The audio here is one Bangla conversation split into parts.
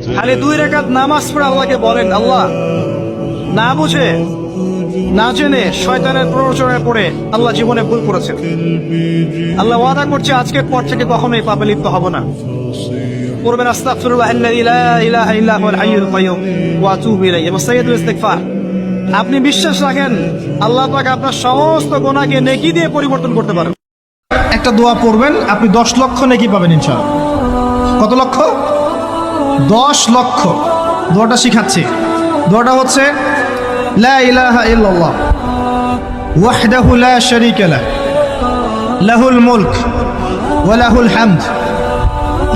খালি 2 রাকাত নামাজ পড়ে আল্লাহকে বলেন, আল্লাহ না বুঝে না জেনে শয়তানের প্ররোচনায় পড়ে আল্লাহ জীবনে ভুল করেছেন, আল্লাহ ওয়াদা করছে আজকের পর থেকে কখনোই পাপে লিপ্ত হব না। পড়বেন আস্তাগফিরুল্লাহাল্লাযী লা ইলাহা ইল্লা হুয়াল হাইয়ুল কাইয়্যুম ওয়া আতুবু ইলাইহি এবং সাইয়্যিদুল ইস্তিগফার। আপনি বিশ্বাস রাখেন আল্লাহ পাক আপনার সমস্ত গুনাহকে নেকি দিয়ে পরিবর্তন করতে পারেন। একটা দোয়া পড়বেন, আপনি 10 লক্ষ নেকি পাবেন ইনশাআল্লাহ। কত লক্ষ? 10 লক্ষ। দোয়াটা শিখাচ্ছি। দোয়াটা হচ্ছে লা ইলাহা ইল্লাল্লাহ ওয়াহদাহু লা শারীকা লাহু লাহুল মুলক ওয়া লাহুল হামদ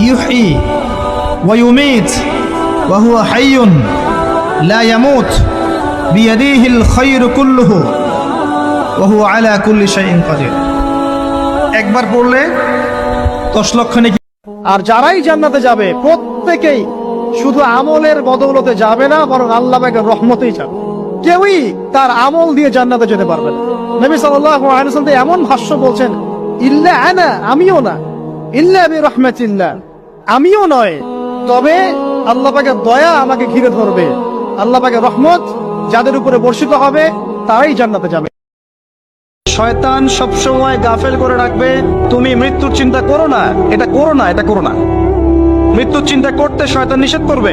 ইউহয়ী ওয়া ইউমীত ওয়া হুয়া হাইয়্যুন লা ইয়ামুত বিয়াদিহিল খায়রু কুল্লুহু ওয়া হুয়া আলা কুল্লি শাইইন কাদির। একবার পড়লে 10 লক্ষ নেকি। আর যারাই জান্নাতে যাবে প্রত্যেকেই শুধু আমলের বদৌলতে যাবে না, বরং আল্লাহ পাকের রহমতেই যাবে। কেউই তার আমল দিয়ে জান্নাতে যেতে পারবে না। নবী সাল্লাল্লাহু আলাইহি ওয়াসাল্লাম এমন ভাষ্য বলছেন, ইল্লা আনা, আমিও না, ইল্লা বিরহমাতিল্লাহ, আমিও নয়, তবে আল্লাহ পাকের দয়া আমাকে ঘিরে ধরবে, আল্লাহ পাকের রহমত যাদের উপরে বর্ষিত হবে তারাই জান্নাতে যাবে। শয়তান সবসময় গাফেল করে রাখবে, তুমি মৃত্যুর চিন্তা করো না, এটা করো না, এটা করো না। মৃত্যুর চিন্তা করতে শয়তান নিষেধ করবে,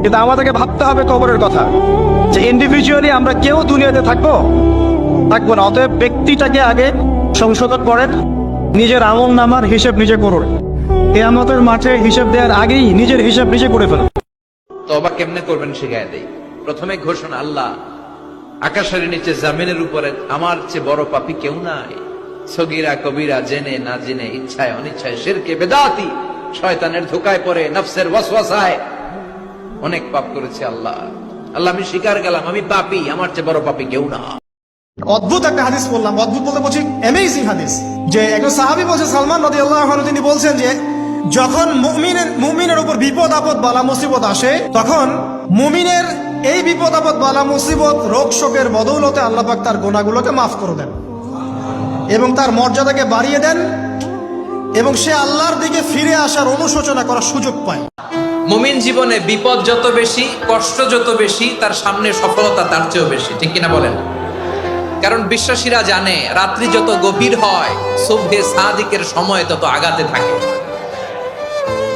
কিন্তু আমাদেরকে ভাবতে হবে কবরের কথা, যে ইন্ডিভিজুয়ালি আমরা কেউ দুনিয়াতে থাকবো না। অতএব ব্যক্তিটাকে আগে সংশোধন করেন, নিজের আমল নামার হিসেব নিজে করুন। কিয়ামতের মাঠে হিসেব দেওয়ার আগেই নিজের হিসেব নিজে করে ফেলুন। তওবা কেমনে করবেন শিখায় দেই। প্রথমে ঘোষণা, আল্লাহ আকাশের নিচে জামিনের উপরে আমার চেয়ে বড় পাপী কেউ নাই। সগীরা কবিরা, জেনে না জেনে, ইচ্ছায় অনিচ্ছায়, শিরকে বেদাতি, শয়তানের ধোকায় পড়ে, নফসের ওয়াসওয়াসায় অনেক পাপ করেছে। আল্লাহ আল্লাহ আমি স্বীকার গেলাম আমি পাপী, আমার চেয়ে বড় পাপী কেউ না। অদ্ভুত একটা হাদিস বললাম, অদ্ভুত বলতে বলছি অ্যামেজিং হাদিস, যে একজন সাহাবী বলছে, সালমান রাদিয়াল্লাহু আনহু, তিনি বলছেন যে যখন মুমিনের উপর বিপদ আপদ বালা মুসিবত আসে, তখন মুমিনের এই বিপদ আপদ বালা মুসিবত রোগ শোকের বদৌলতে আল্লাহ পাক তার গুনাহগুলোকে মাফ করে দেন এবং তার মর্যাদাকে বাড়িয়ে দেন এবং সে আল্লাহর দিকে ফিরে আসার অনুশোচনা করার সুযোগ পায়। মুমিন জীবনে বিপদ যত বেশি, কষ্ট যত বেশি, তার সামনে সফলতা তার চেয়েও বেশি, ঠিক কিনা বলেন? কারণ বিশ্বাসীরা জানে রাত্রি যত গভীর হয় সুবহে সাদিকের সময় তত আগাতে থাকে।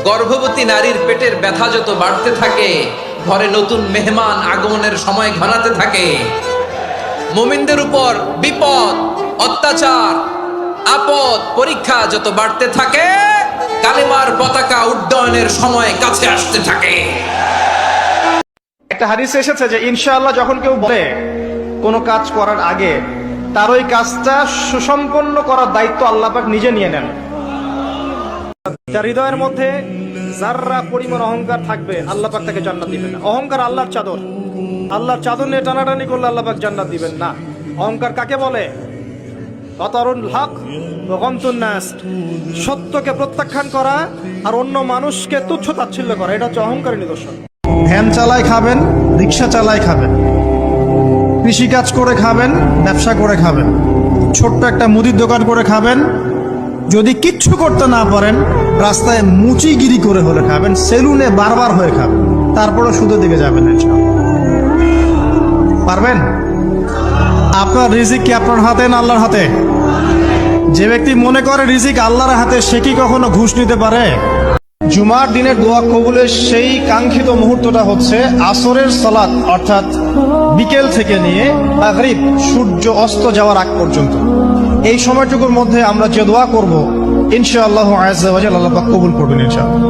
গর্ভবতী নারীর পেটের ব্যথা যত বাড়তে থাকে, ঘরে নতুন মেহমান আগমনের সময় ঘনাতে থাকে। মুমিনদের উপর বিপদ, অত্যাচার, আপদ, পরীক্ষা যত বাড়তে থাকে, কালেমার পতাকা উড্ডয়নের সময় কাছে আসতে থাকে। একটা হাদিসে এসেছে যে ইনশাআল্লাহ যখন কেউ বলে কোনো কাজ করার আগে, তার ওই কাজটা সুসম্পন্ন করার দায়িত্ব আল্লাহ পাক নিজে নিয়ে নেন। যার হৃদয়ের মধ্যে যাররা পরিমাণ অহংকার থাকবে, আল্লাহ পাক তাকে জান্নাত দিবেন না। অহংকার আল্লাহর চাদর, আল্লাহর চাদর নিয়ে টানাটানি করলে আল্লাহ পাক জান্নাত দিবেন না। অহংকার কাকে বলে? বাতারুল হক ওয়া গামতুন নাস, সত্যকে প্রত্যাখ্যান করা আর অন্য মানুষকে তুচ্ছ তাচ্ছিল্য করা, এটা হচ্ছে অহংকারের নিদর্শন। ভ্যান চালায় খাবেন, রিক্সা চালায় খাবেন, কৃষিকাজ করে খাবেন, ব্যবসা করে খাবেন, ছোট্ট একটা মুদির দোকান করে খাবেন, যদি কিচ্ছু করতে না পারেন রাস্তায় মুচিগিরি করে হলে খাবেন, সেলুনে বারবার হয়ে খাবেন, তারপরে সুদের দিকে যাবেন না। পারবেন? আপনার রিজিক কি আপনার হাতে না আল্লাহর হাতে? যে ব্যক্তি মনে করে রিজিক আল্লাহর হাতে, সে কি কখনো ঘুষ নিতে পারে? জুমার দিনের দোয়া কবুলের সেই কাঙ্ক্ষিত মুহূর্তটা হচ্ছে আসরের সালাত, অর্থাৎ বিকেল থেকে নিয়ে মাগরিব সূর্য অস্ত যাওয়ার আগ পর্যন্ত। এই সময়টুকুর মধ্যে আমরা যে দোয়া করব ইনশাআল্লাহ আজ্জা ওয়া জাল্লা আল্লাহ পাক কবুল করবেন ইনশাআল্লাহ।